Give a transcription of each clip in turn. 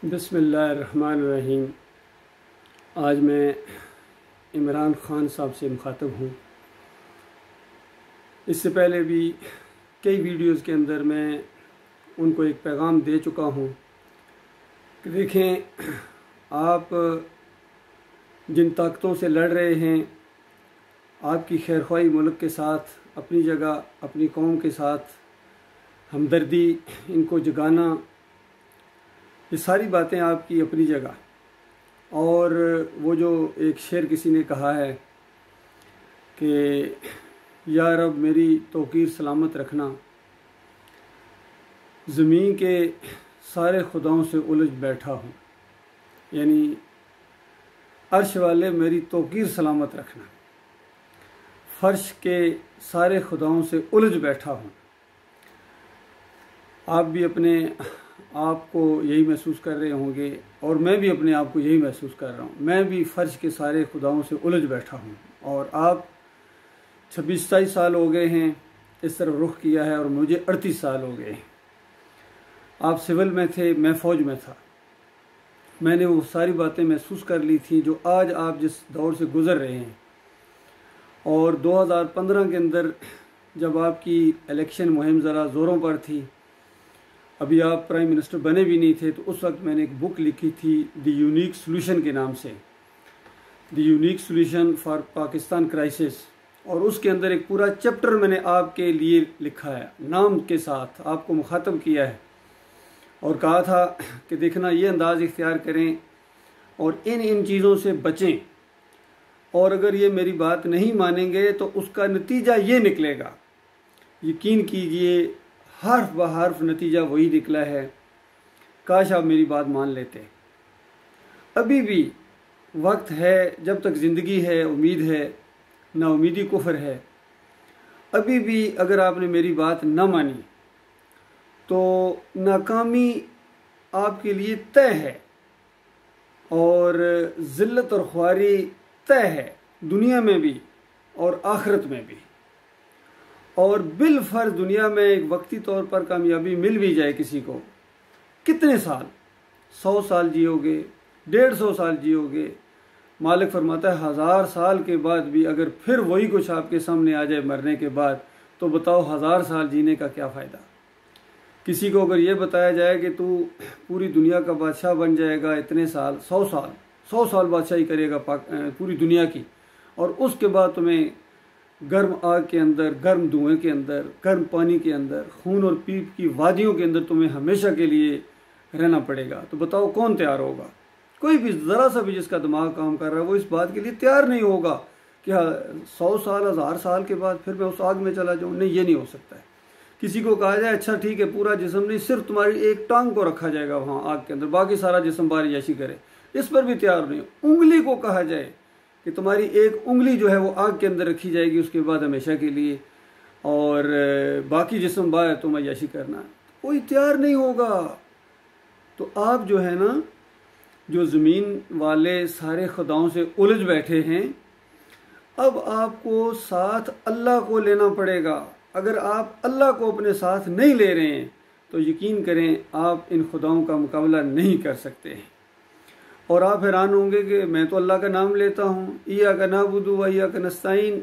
बिस्मिल्लाहिर्रहमानिर्रहीम। आज मैं इमरान ख़ान साहब से मुखातब हूँ। इससे पहले भी कई वीडियोज़ के अंदर मैं उनको एक पैगाम दे चुका हूँ कि देखें, आप जिन ताकतों से लड़ रहे हैं, आपकी खैरख्वाही मुल्क के साथ अपनी जगह, अपनी कौम के साथ हमदर्दी इनको जगाना, ये सारी बातें आपकी अपनी जगह। और वो जो एक शेर किसी ने कहा है कि या रब मेरी तौकीर सलामत रखना, ज़मीन के सारे खुदाओं से उलझ बैठा हूँ, यानी अर्श वाले मेरी तौकीर सलामत रखना, फ़र्श के सारे खुदाओं से उलझ बैठा हूँ। आप भी अपने आप को यही महसूस कर रहे होंगे और मैं भी अपने आप को यही महसूस कर रहा हूँ। मैं भी फ़र्श के सारे खुदाओं से उलझ बैठा हूँ। और आप 26-27 साल हो गए हैं इस तरफ रुख किया है और मुझे 38 साल हो गए हैं। आप सिविल में थे, मैं फ़ौज में था। मैंने वो सारी बातें महसूस कर ली थी जो आज आप जिस दौर से गुज़र रहे हैं। और 2015 के अंदर जब आपकी इलेक्शन मुहिम ज़रा ज़ोरों पर थी, अभी आप प्राइम मिनिस्टर बने भी नहीं थे, तो उस वक्त मैंने एक बुक लिखी थी द यूनिक सोल्यूशन के नाम से, the unique solution for Pakistan crisis. और उसके अंदर एक पूरा चैप्टर मैंने आपके लिए लिखा है, नाम के साथ आपको मुखातब किया है और कहा था कि देखना, ये अंदाज़ इख्तियार करें और इन चीज़ों से बचें, और अगर ये मेरी बात नहीं मानेंगे तो उसका नतीजा ये निकलेगा। यकीन कीजिए, हर्फ ब हर्फ नतीजा वही निकला है। काश आप मेरी बात मान लेते। अभी भी वक्त है, जब तक ज़िंदगी है उम्मीद है, नाउमीदी कुफ्र है। अभी भी अगर आपने मेरी बात न मानी तो नाकामी आपके लिए तय है और ज़िल्लत और ख्वारी तय है, दुनिया में भी और आखिरत में भी। और बिलफर्ज दुनिया में एक वक्ती तौर पर कामयाबी मिल भी जाए किसी को, कितने साल, 100 साल जियोगे, 150 साल जियोगे, मालिक फरमाता है 1000 साल के बाद भी अगर फिर वही कुछ आपके सामने आ जाए मरने के बाद, तो बताओ 1000 साल जीने का क्या फ़ायदा। किसी को अगर ये बताया जाए कि तू पूरी दुनिया का बादशाह बन जाएगा इतने साल, 100 साल बादशाही करेगा पूरी दुनिया की, और उसके बाद तुम्हें गर्म आग के अंदर, गर्म धुएं के अंदर, गर्म पानी के अंदर, खून और पीप की वादियों के अंदर तुम्हें हमेशा के लिए रहना पड़ेगा, तो बताओ कौन तैयार होगा। कोई भी ज़रा सा भी जिसका दिमाग काम कर रहा है वो इस बात के लिए तैयार नहीं होगा कि 100 साल 1000 साल के बाद फिर मैं उस आग में चला जाऊँ। नहीं, ये नहीं हो सकता है। किसी को कहा जाए अच्छा ठीक है, पूरा जिस्म नहीं, सिर्फ तुम्हारी एक टांग को रखा जाएगा वहाँ आग के अंदर, बाकी सारा जिस्म बारियाशी करे, इस पर भी तैयार नहीं। उंगली को कहा जाए कि तुम्हारी एक उंगली जो है वो आग के अंदर रखी जाएगी उसके बाद हमेशा के लिए, और बाकी जिस्म बाहर तुम अय्याशी करना, कोई तैयार नहीं होगा। तो आप जो है ना, जो ज़मीन वाले सारे खुदाओं से उलझ बैठे हैं, अब आपको साथ अल्लाह को लेना पड़ेगा। अगर आप अल्लाह को अपने साथ नहीं ले रहे हैं तो यकीन करें आप इन खुदाओं का मुकाबला नहीं कर सकते हैं। और आप हैरान होंगे कि मैं तो अल्लाह का नाम लेता हूँ, इय्याका नअबुदु व इय्याका नस्तईन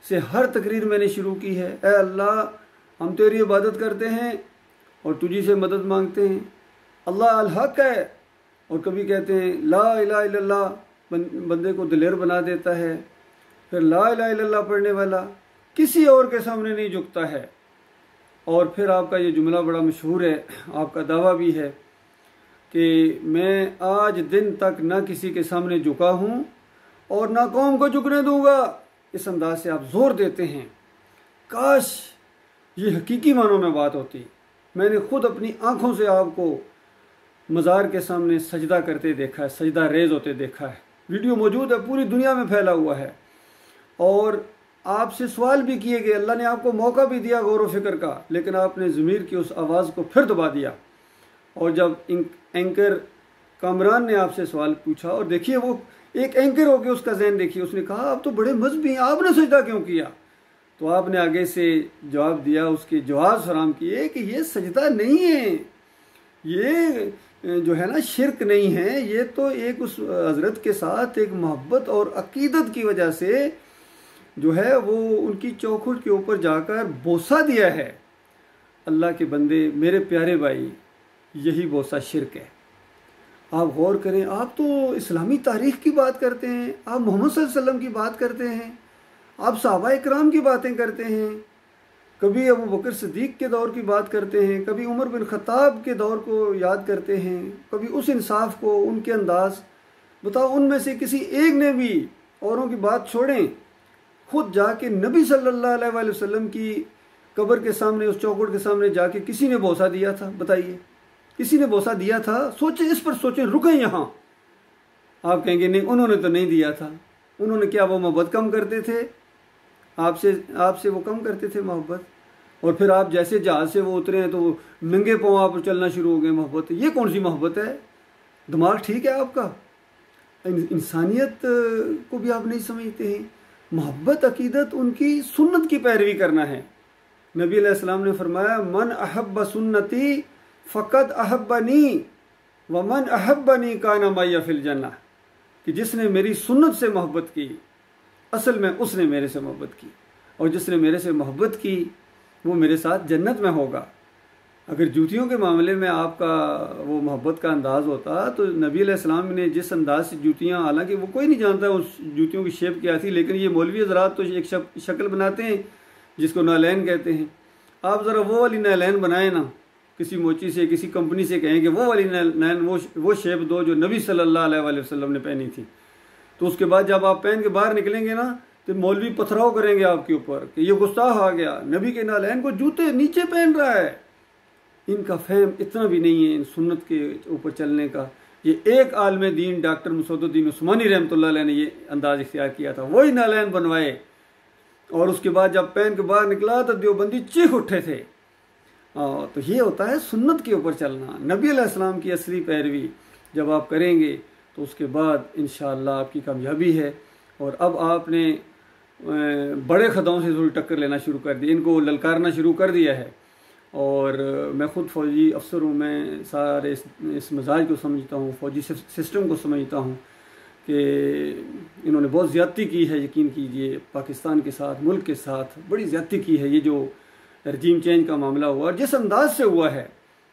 से हर तकरीर मैंने शुरू की है। ए अल्लाह, हम तेरी इबादत करते हैं और तुझी से मदद मांगते हैं। अल्लाह अल हक है। और कभी कहते हैं ला इलाहा इल्लल्लाह, बंदे को दिलेर बना देता है। फिर ला इलाहा इल्लल्लाह पढ़ने वाला किसी और के सामने नहीं झुकता है। और फिर आपका ये जुमला बड़ा मशहूर है, आपका दावा भी है कि मैं आज दिन तक ना किसी के सामने झुका हूँ और ना कौम को झुकने दूंगा। इस अंदाज से आप जोर देते हैं। काश ये हकीकी मानों में बात होती। मैंने खुद अपनी आंखों से आपको मज़ार के सामने सजदा करते देखा है, सजदा रेज होते देखा है। वीडियो मौजूद है, पूरी दुनिया में फैला हुआ है। और आपसे सवाल भी किए गए, अल्लाह ने आपको मौका भी दिया गौर व फिक्र का, लेकिन आपने ज़मीर की उस आवाज़ को फिर दबा दिया। और जब एंकर कामरान ने आपसे सवाल पूछा, और देखिए वो एक एंकर होकर उसका ज़हन देखिए, उसने कहा आप तो बड़े मजहबी हैं, आपने सजदा क्यों किया। तो आपने आगे से जवाब दिया, उसके जवाब फराम किए कि ये सजदा नहीं है, ये जो है ना शिरक नहीं है, ये तो एक उस हज़रत के साथ एक मोहब्बत और अकीदत की वजह से जो है वो उनकी चौखट के ऊपर जाकर बोसा दिया है। अल्लाह के बंदे, मेरे प्यारे भाई, यही बोसा शिरक है। आप गौर करें, आप तो इस्लामी तारीख़ की बात करते हैं, आप मोहम्मद सल्लल्लाहु अलैहि वसल्लम की बात करते हैं, आप सहाबा इकराम की बातें करते हैं, कभी अबू बकर सिद्दीक़ के दौर की बात करते हैं, कभी उमर बिन ख़त्ताब के दौर को याद करते हैं, कभी उस इंसाफ को, उनके अंदाज। बताओ, उनमें से किसी एक ने भी, औरों की बात छोड़ें, खुद जाके नबी सल्लल्लाहु अलैहि वसल्लम की कब्र के सामने, उस चौखट के सामने जाके किसी ने बोसा दिया था? बताइए, किसी ने बोसा दिया था? सोचें, इस पर सोचें, रुकें यहाँ। आप कहेंगे नहीं, उन्होंने तो नहीं दिया था। उन्होंने क्या, वो मोहब्बत कम करते थे आपसे वो कम करते थे मोहब्बत? और फिर आप जैसे जहाज से वो उतरे हैं तो वो नंगे पाँव आप चलना शुरू हो गए मोहब्बत। ये कौन सी मोहब्बत है? दिमाग ठीक है आपका? इंसानियत को भी आप नहीं समझते हैं। मोहब्बत, अकीदत उनकी सुन्नत की पैरवी करना है। नबी अलैहिस्सलाम ने फरमाया, मन अहब्ब सुन्नती फ़क़द अहब्बनी व मन अहब्बनी काना मैया फिल जन्नह, कि जिसने मेरी सुन्नत से मोहब्बत की, असल में उसने मेरे से मोहब्बत की, और जिसने मेरे से मोहब्बत की वो मेरे साथ जन्नत में होगा। अगर जूतियों के मामले में आपका वो मोहब्बत का अंदाज़ होता तो नबी अलैहिस्सलाम ने जिस अंदाज से जूतियाँ, हालांकि वो कोई नहीं जानता उस जूतियों की शेप क्या थी, लेकिन ये मौलवी हज़रात तो एक शक्ल बनाते हैं जिसको नालैन कहते हैं। आप ज़रा वो वाली नालैन बनाएं ना, किसी मोची से, किसी कंपनी से कहें कि वो वाली नालैन, वो शेप दो जो नबी सल्लल्लाहु अलैहि वसल्लम ने पहनी थी, तो उसके बाद जब आप पहन के बाहर निकलेंगे ना तो मौलवी पथराव करेंगे आपके ऊपर कि ये गुस्ताख आ गया, नबी के नालैन को जूते नीचे पहन रहा है। इनका फहम इतना भी नहीं है इन सुन्नत के ऊपर चलने का। ये एक आलम दीन डॉक्टर मसूदुद्दीन उस्मानी रहमतुल्लाह अलैह ने ये अंदाज इख्तियार किया था, वही नालैन बनवाए, और उसके बाद जब पहन के बाहर निकला तो देवबंदी चीख उठे थे। तो ये होता है सुन्नत के ऊपर चलना, नबी अलैहिस्सलाम की असली पैरवी जब आप करेंगे तो उसके बाद इंशाअल्लाह आपकी कामयाबी है। और अब आपने बड़े ख़ताओं से थोड़ी टक्कर लेना शुरू कर दी, इनको ललकारना शुरू कर दिया है। और मैं ख़ुद फ़ौजी अफसर हूँ, मैं सारे इस मिजाज को समझता हूँ, फ़ौजी सिस्टम को समझता हूँ कि इन्होंने बहुत ज़्यादती की है। यकीन कीजिए, पाकिस्तान के साथ, मुल्क के साथ बड़ी ज़्यादती की है। ये जो रजीम चेंज का मामला हुआ और जिस अंदाज से हुआ है,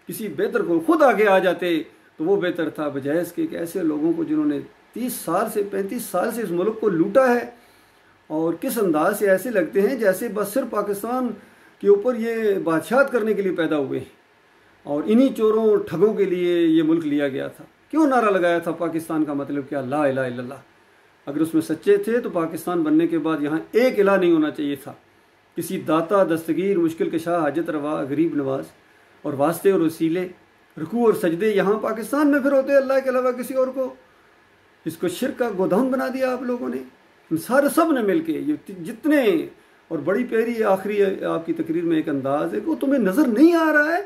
किसी बेहतर को खुद आगे आ जाते तो वो बेहतर था, बजाय इसके कि ऐसे लोगों को जिन्होंने 30 साल से 35 साल से इस मुल्क को लूटा है, और किस अंदाज से ऐसे लगते हैं जैसे बस सिर्फ पाकिस्तान के ऊपर ये बादशाहत करने के लिए पैदा हुए हैं, और इन्हीं चोरों ठगों के लिए ये मुल्क लिया गया था। क्यों नारा लगाया था पाकिस्तान का मतलब क्या? ला इलाहा इल्लल्लाह। अगर उसमें सच्चे थे तो पाकिस्तान बनने के बाद यहाँ एक इलाह नहीं होना चाहिए था। किसी दाता, दस्तगीर, मुश्किल कशा, हाजत रवा, गरीब नवाज, और वास्ते और वसीले, रुकू और सजदे यहाँ पाकिस्तान में फिर होते अल्लाह के अलावा किसी और को। इसको शिर्क का गोदाम बना दिया आप लोगों ने, सारे सब ने मिल के, ये जितने। और बड़ी प्यारी आखिरी आपकी तकरीर में एक अंदाज है, वो तुम्हें नज़र नहीं आ रहा है,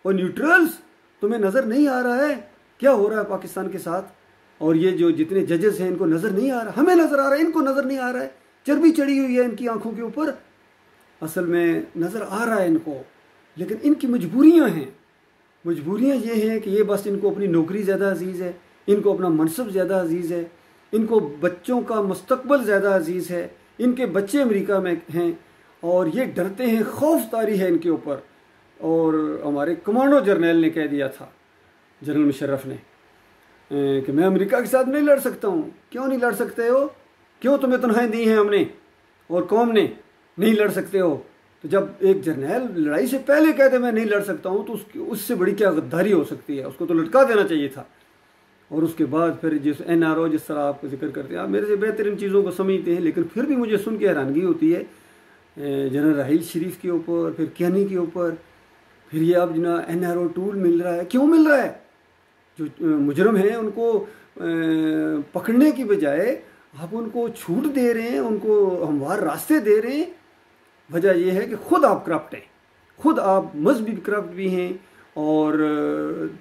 और न्यूट्रल्स तुम्हें नज़र नहीं आ रहा है क्या हो रहा है पाकिस्तान के साथ। और ये जो जितने जजेस हैं इनको नज़र नहीं आ रहा, हमें नज़र आ रहा है, इनको नज़र नहीं आ रहा है। चर्बी चढ़ी हुई है इनकी आंखों के ऊपर, असल में नज़र आ रहा है इनको, लेकिन इनकी मजबूरियाँ हैं। मजबूरियाँ ये हैं कि ये बस इनको अपनी नौकरी ज़्यादा अजीज़ है, इनको अपना मनसब ज़्यादा अजीज़ है, इनको बच्चों का मुस्तकबल ज़्यादा अजीज़ है, इनके बच्चे अमेरिका में हैं, और ये डरते हैं, खौफ तारी है इनके ऊपर। और हमारे कमांडो जर्नल ने कह दिया था, जनरल मुशर्रफ ने, कि मैं अमेरिका के साथ नहीं लड़ सकता हूँ। क्यों नहीं लड़ सकते हो? क्यों तुम्हें तनख्वाहें दी हैं हमने और कौम ने? नहीं लड़ सकते हो। तो जब एक जर्नल लड़ाई से पहले कहते मैं नहीं लड़ सकता हूँ, तो उससे बड़ी क्या गद्दारी हो सकती है? उसको तो लटका देना चाहिए था। और उसके बाद फिर जिस NRO, जिस तरह आपको जिक्र करते हैं, आप मेरे से बेहतर इन चीज़ों को समझते हैं, लेकिन फिर भी मुझे सुन के हैरानगी होती है जनरल राहील शरीफ के ऊपर, फिर कियानी के ऊपर, फिर ये अब जना NRO टूल मिल रहा है। क्यों मिल रहा है? जो मुजरम हैं उनको पकड़ने की बजाय आप उनको छूट दे रहे हैं, उनको हमवार रास्ते दे रहे हैं। वजह यह है कि खुद आप करप्ट हैं, खुद आप मजहबी करप्ट भी हैं और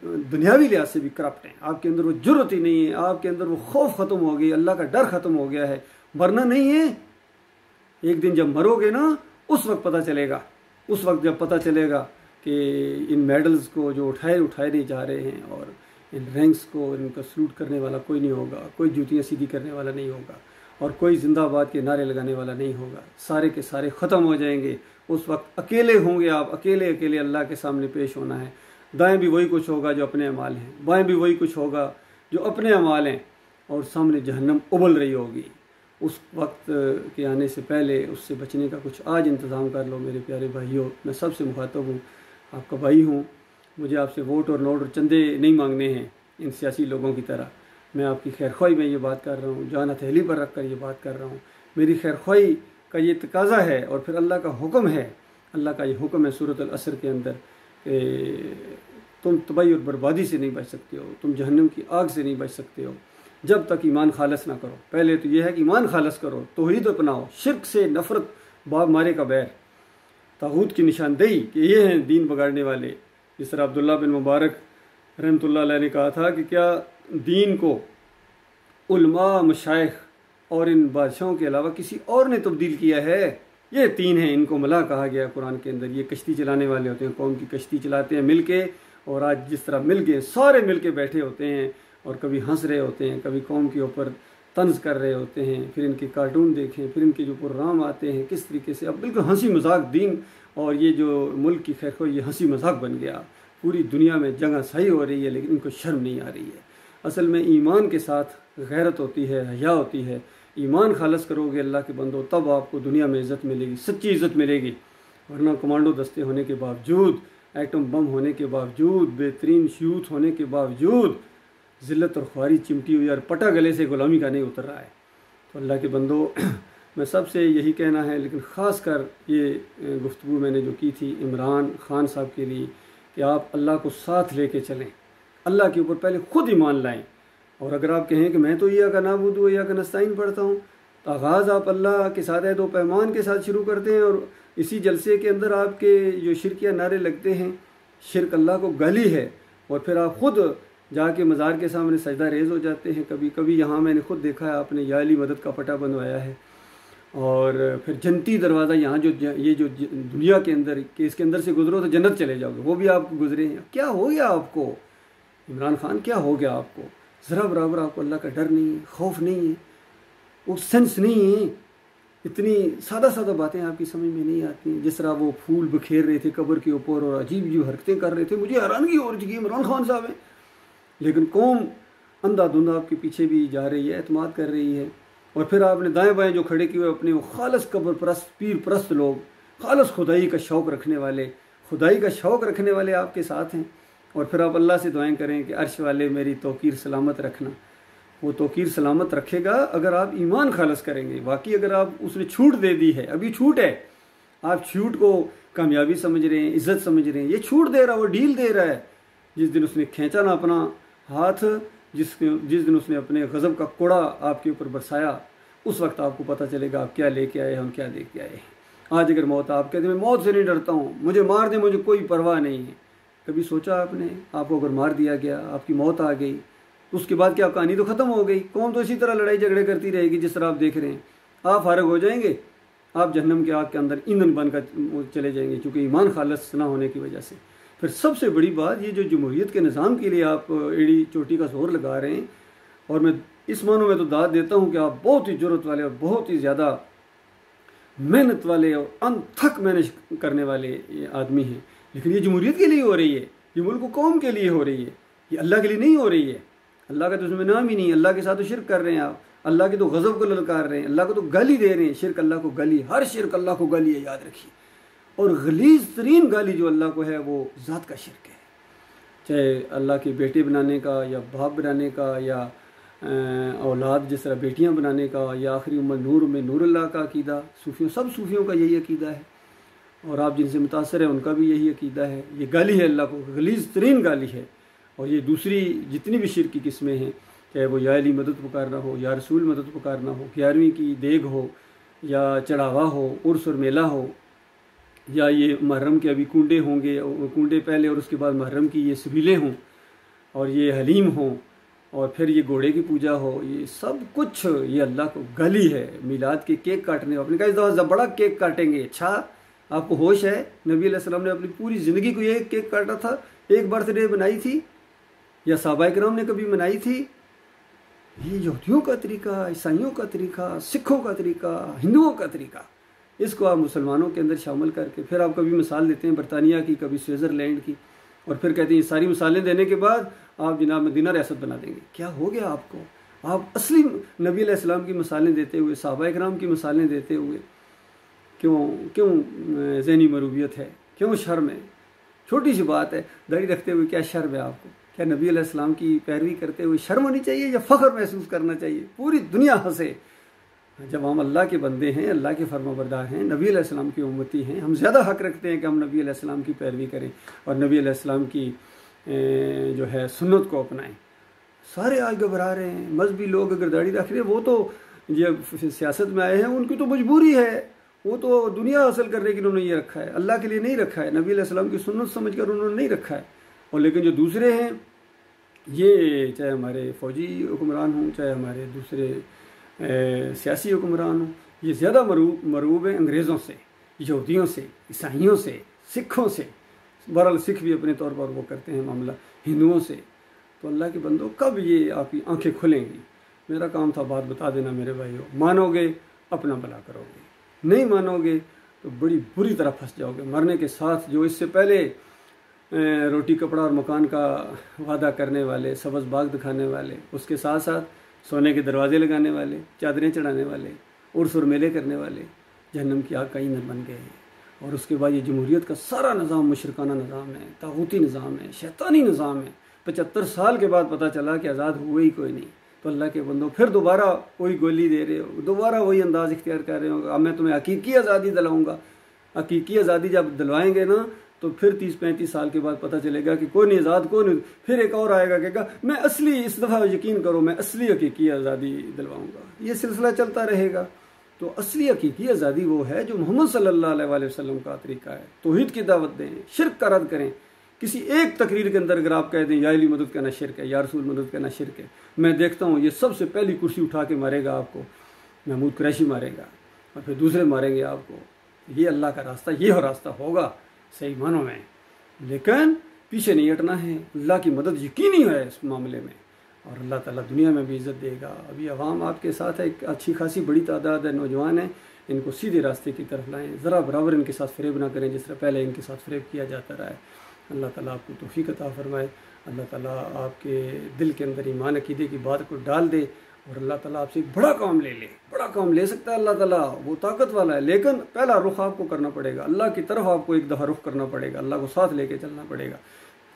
दुनियावी लिहाज से भी करप्ट हैं। आपके अंदर वो जुर्रत ही नहीं है, आपके अंदर वो खौफ ख़त्म हो गई, अल्लाह का डर ख़त्म हो गया है। मरना नहीं है, एक दिन जब मरोगे ना उस वक्त पता चलेगा। उस वक्त जब पता चलेगा कि इन मेडल्स को जो उठाए नहीं जा रहे हैं और इन रैंक्स को इनका सलूट करने वाला कोई नहीं होगा, कोई जूतियाँ सीधी करने वाला नहीं होगा और कोई जिंदाबाद के नारे लगाने वाला नहीं होगा। सारे के सारे ख़त्म हो जाएंगे। उस वक्त अकेले होंगे आप, अकेले अकेले अल्लाह के सामने पेश होना है। दाएं भी वही कुछ होगा जो अपने अमाल हैं, बाएं भी वही कुछ होगा जो अपने अमाल हैं, और सामने जहन्नम उबल रही होगी। उस वक्त के आने से पहले उससे बचने का कुछ आज इंतज़ाम कर लो मेरे प्यारे भाइयों। मैं सबसे मुखातब हूँ, आपका भाई हूँ। मुझे आपसे वोट और नोट और चंदे नहीं मांगने हैं इन सियासी लोगों की तरह। मैं आपकी खैर ख्वाही में ये बात कर रहा हूँ, जान हथेली पर रख कर ये बात कर रहा हूँ। मेरी खैर ख्वाही का ये तकाज़ा है और फिर अल्लाह का हुक्म है। अल्लाह का ये हुक्म है सूरत अल असर के अंदर कि तुम तबाही और बर्बादी से नहीं बच सकते हो, तुम जहन्नम की आग से नहीं बच सकते हो जब तक ईमान खालस ना करो। पहले तो यह है कि ईमान खालस करो, तौहीद अपनाओ, शिर्क से नफ़रत, बाप मारे का बैर, तागूत की निशानदेही कि ये हैं दीन बगाड़ने वाले। जिस तरह अब्दुल्ला बिन मुबारक रहमतुल्लाह अलैह ने कहा था कि क्या दीन को उलमा, मशाइख और इन बादशाहों के अलावा किसी और ने तब्दील किया है? ये तीन हैं, इनको मला कहा गया कुरान के अंदर। ये कश्ती चलाने वाले होते हैं, कौम की कश्ती चलाते हैं मिल के, और आज जिस तरह मिल के सारे मिल के बैठे होते हैं और कभी हंस रहे होते हैं, कभी कौम के ऊपर तंज कर रहे होते हैं, फिर इनके कार्टून देखें, फिर इनके जो प्रोग्राम आते हैं किस तरीके से, अब बिल्कुल हंसी मजाक दीन और ये जो मुल्क की खैर ये हंसी मजाक बन गया। पूरी दुनिया में जगह सही हो रही है लेकिन इनको शर्म नहीं आ रही है। असल में ईमान के साथ गैरत होती है, हया होती है। ईमान खालस करोगे अल्लाह के बंदो, तब आपको दुनिया में इज़्ज़त मिलेगी, सच्ची इज़्ज़त मिलेगी। वरना कमांडो दस्ते होने के बावजूद, एटम बम होने के बावजूद, बेहतरीन यूथ होने के बावजूद ज़िल्लत और ख्वारी चिमटी हुई और पटा गले से गुलामी का नहीं उतर रहा है। तो अल्लाह के बंदो मैं सबसे यही कहना है, लेकिन ख़ास कर ये गुफ्तगू मैंने जो की थी इमरान खान साहब के लिए, कि आप अल्लाह को साथ लेके चलें, अल्लाह के ऊपर पहले ख़ुद ईमान लाएं। और अगर आप कहें कि मैं तो या का नाबुदू या का नस्ताइन पढ़ता हूँ, तो आगाज़ आप अल्लाह के साथ है दो पैमान के साथ शुरू करते हैं और इसी जलसे के अंदर आपके जो शिरकिया नारे लगते हैं, शिरक अल्लाह को गाली है, और फिर आप ख़ुद जाके मज़ार के सामने सजदा रेज़ हो जाते हैं। कभी कभी यहाँ मैंने खुद देखा है, आपने या अली मदद का पटा बनवाया है, और फिर जन्नती दरवाज़ा यहाँ जो ये जो दुनिया के अंदर कि इसके अंदर से गुजरो तो जन्नत चले जाओगे, वो भी आप गुजरे हैं। क्या हो गया आपको इमरान खान, क्या हो गया आपको? ज़रा बराबर आपको अल्लाह का डर नहीं है, खौफ नहीं है, वो सेंस नहीं है। इतनी सादा सादा बातें आपकी समझ में नहीं आती। जिस तरह वो फूल बिखेर रहे थे कब्र के ऊपर और अजीब अजीब हरकतें कर रहे थे, मुझे हैरानगी हो रही थी कि इमरान खान साहब हैं, लेकिन कौम अंधाधुंधा आपके पीछे भी जा रही है, एतमाद कर रही है। और फिर आपने दाएं बाएं जो खड़े किए हुए अपने वो खालस कब्र परस्त, पीर परस्त लोग, खालस खुदाई का शौक़ रखने वाले, खुदाई का शौक़ रखने वाले आपके साथ हैं। और फिर आप अल्लाह से दुआएं करें कि अर्श वाले मेरी तौकीर सलामत रखना। वो तौकीर सलामत रखेगा अगर आप ईमान खालस करेंगे। बाकी अगर आप उसने छूट दे दी है, अभी छूट है, आप छूट को कामयाबी समझ रहे हैं, इज़्ज़त समझ रहे हैं, ये छूट दे रहा है, वो डील दे रहा है। जिस दिन उसने खींचा ना अपना हाथ, जिस दिन उसने अपने गज़ब का कोड़ा आपके ऊपर बरसाया, उस वक्त आपको पता चलेगा आप क्या लेके आए हैं, हम क्या लेके आए हैं। आज अगर मौत, आप कहते हैं मैं मौत से नहीं डरता हूँ, मुझे मार दे, मुझे कोई परवाह नहीं है। कभी सोचा आपने, आपको अगर मार दिया गया, आपकी मौत आ गई, तो उसके बाद क्या कहानी तो ख़त्म हो गई? कौम तो इसी तरह लड़ाई झगड़े करती रहेगी जिस तरह आप देख रहे हैं। आप फारग हो जाएंगे, आप जहन्नम के आग के अंदर ईंधन बनकर चले जाएंगे, चूँकि ईमान खालस ना होने की वजह से। फिर सबसे बड़ी बात, ये जो जमहूरियत के निज़ाम के लिए आप एड़ी चोटी का जोर लगा रहे हैं, और मैं इस मानों में तो दाद देता हूँ कि आप बहुत ही ज़रूरत वाले और बहुत ही ज़्यादा मेहनत वाले और अनथक मेहनत करने वाले आदमी हैं, लेकिन ये जमहूरियत के लिए हो रही है, ये मुल्क कौम के लिए हो रही है, ये अल्लाह के लिए नहीं हो रही है। अल्लाह का तो उसमें नाम ही नहीं, अल्लाह के साथ तो शिरक कर रहे हैं आप, अल्लाह के तो गज़ब को ललकार रहे हैं, अल्लाह को तो गाली दे रहे हैं। शिरक अल्लाह को गाली, हर शिरक अल्लाह को गाली है, याद रखिए। और गलीज़ तरीन गाली जो अल्लाह को है वो ज़ात का शिरक है, चाहे अल्लाह के बेटे बनाने का या बाप बनाने का या औलाद जिस तरह बेटियां बनाने का, या आखिरी उम्र नूर में नूरुल्लाह का अकीदा, सूफियों, सब सूफियों का यही अकीदा है, और आप जिनसे मुतासर हैं उनका भी यही अकीदा है। ये गाली है, अल्लाह को गलीज़ तरीन गाली है। और ये दूसरी जितनी भी शिरक की किस्में हैं, चाहे वो या अली मदद पुकारना हो, या रसूल मदद पुकारना हो, 11वीं की देग हो, या चढ़ावा हो, उर्स और मेला हो, या ये मुहर्रम के अभी कुंडे होंगे, कुंडे पहले और उसके बाद मुहर्रम की ये सबीलें हों, और ये हलीम हों, और फिर ये घोड़े की पूजा हो, ये सब कुछ ये अल्लाह को गाली है। मिलाद के केक काटने, आपने कहा इस दफ़ा बड़ा केक काटेंगे, अच्छा आपको होश है नबी अलैहिस्सलाम ने अपनी पूरी ज़िंदगी को एक केक काटा था, एक बर्थडे बनाई थी, या सहाबाए किराम ने कभी मनाई थी? ये यहूदियों का तरीका, ईसाइयों का तरीका, सिखों का तरीका, हिंदुओं का तरीका, इसको आप मुसलमानों के अंदर शामिल करके फिर आप कभी मिसाल देते हैं बरतानिया की, कभी स्विट्ज़रलैंड की, और फिर कहते हैं ये सारी मिसालें देने के बाद आप जनाब मदीना रियासत बना देंगे। क्या हो गया आपको? आप असली नबी अलैहिस्सलाम की मिसालें देते हुए, सहाबाए किराम की मिसालें देते हुए क्यों ज़हनी मरूबियत है, क्यों शर्म है? छोटी सी बात है, दाढ़ी रखते हुए क्या शर्म है आपको? क्या नबी अलैहिस्सलाम की पैरवी करते हुए शर्म होनी चाहिए या फ़ख्र महसूस करना चाहिए? पूरी दुनिया हंसे। जब हम अल्लाह के बंदे हैं, अल्लाह के फरमाबरदार हैं, नबी अलैहिस्सलाम की उम्मती हैं, हम ज़्यादा हक़ रखते हैं कि हम नबी अलैहिस्सलाम की पैरवी करें और नबी अलैहिस्सलाम की जो है सुन्नत को अपनाएं। सारे आज घबरा रहे हैं। मजहबी लोग अगर दाढ़ी रख रहे हैं, वो तो जब सियासत में आए हैं उनकी तो मजबूरी है, वो तो दुनिया हासिल करने के लिए उन्होंने ये रखा है, अल्लाह के लिए नहीं रखा है, नबी अलैहिस्सलाम की सुन्नत समझकर उन्होंने नहीं रखा है। और लेकिन जो दूसरे हैं, ये चाहे हमारे फ़ौजी हुक्मरान हों, चाहे हमारे दूसरे सियासी हुक्मरान हों, ये ज़्यादा मरूब हैं अंग्रेज़ों से, यहूदियों से, ईसाइयों से, सिखों से। बहरहाल सिख भी अपने तौर पर वो करते हैं मामला, हिंदुओं से। तो अल्लाह के बंदों, कब ये आपकी आंखें खुलेंगी? मेरा काम था बात बता देना मेरे भाइयों। मानोगे अपना भला करोगे, नहीं मानोगे तो बड़ी बुरी तरह फंस जाओगे। मरने के साथ जो इससे पहले रोटी कपड़ा और मकान का वादा करने वाले, सब्ज़ बाग दिखाने वाले, उसके साथ साथ सोने के दरवाजे लगाने वाले, चादरें चढ़ाने वाले, उर्स और मेले करने वाले, जहन्नम की आग का ईंधन बन गए हैं। और उसके बाद ये जमहूरियत का सारा निज़ाम मुशरकाना निज़ाम है, तागूती निज़ाम है, शैतानी निज़ाम है। 75 साल के बाद पता चला कि आज़ाद हुए ही कोई नहीं। तो अल्लाह के बंदों, फिर दोबारा वही गोली दे रहे हो, दोबारा वही अंदाज़ इख्तियार कर रहे हो। अब मैं तुम्हें हकीकी आज़ादी दिलाऊँगा। हकीकी आज़ादी जब दिलवाएंगे ना, तो फिर 30-35 साल के बाद पता चलेगा कि कोई नहीं आज़ाद, कोई नहीं। फिर एक और आएगा कहेगा मैं असली, इस दफ़ा यकीन करो मैं असली हकीकी आज़ादी दिलवाऊँगा। ये सिलसिला चलता रहेगा। तो असली हकीकी आज़ादी वो है जो मोहम्मद सल्लल्लाहु अलैहि वसल्लम का तरीका है। तौहीद की दावत दें, शिर्क का रद्द करें। किसी एक तकरीर के अंदर अगर आप कह दें या अली मदद कहना शिर्क है, या रसूल मदद कहना शिर्क है, मैं देखता हूँ ये सबसे पहली कुर्सी उठा के मारेगा आपको, महमूद कुरैशी मारेगा, और फिर दूसरे मारेंगे आपको। ये अल्लाह का रास्ता, ये हो रास्ता होगा सही मानों में। लेकिन पीछे नहीं हटना है। अल्लाह की मदद यकीनी है इस मामले में, और अल्लाह ताला दुनिया में भी इज़्ज़त देगा। अभी अवाम आपके साथ है, एक अच्छी खासी बड़ी तादाद है, नौजवान हैं, इनको सीधे रास्ते की तरफ लाएं। ज़रा बराबर इनके साथ फ़रेब ना करें जिस तरह पहले इनके साथ फ़रेब किया जाता रहा है। अल्लाह ताला आपको तौफ़ीक़ अता फ़रमाए। अल्लाह ताला आपके दिल के अंदर ईमान अक़ीदे की बात को डाल दे, और अल्लाह ताला आपसे एक बड़ा काम ले ले। बड़ा काम ले सकता है अल्लाह ताला, वो ताकत वाला है। लेकिन पहला रुख आपको करना पड़ेगा, अल्लाह की तरफ आपको एक दफ़ा रुख करना पड़ेगा, अल्लाह को साथ लेके चलना पड़ेगा,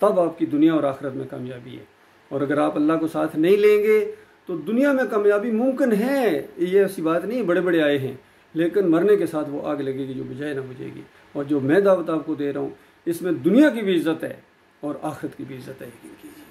तब आपकी दुनिया और आखिरत में कामयाबी है। और अगर आप अल्लाह को साथ नहीं लेंगे तो दुनिया में कामयाबी मुमकिन है, ये ऐसी बात नहीं है। बड़े बड़े आए हैं, लेकिन मरने के साथ वो आग लगेगी जो बुझाए ना बुझेगी। और जो मैं दावत आपको दे रहा हूँ, इसमें दुनिया की भी इज़्ज़त है और आखिरत की भी इज़्ज़त है, यकीन कीजिए।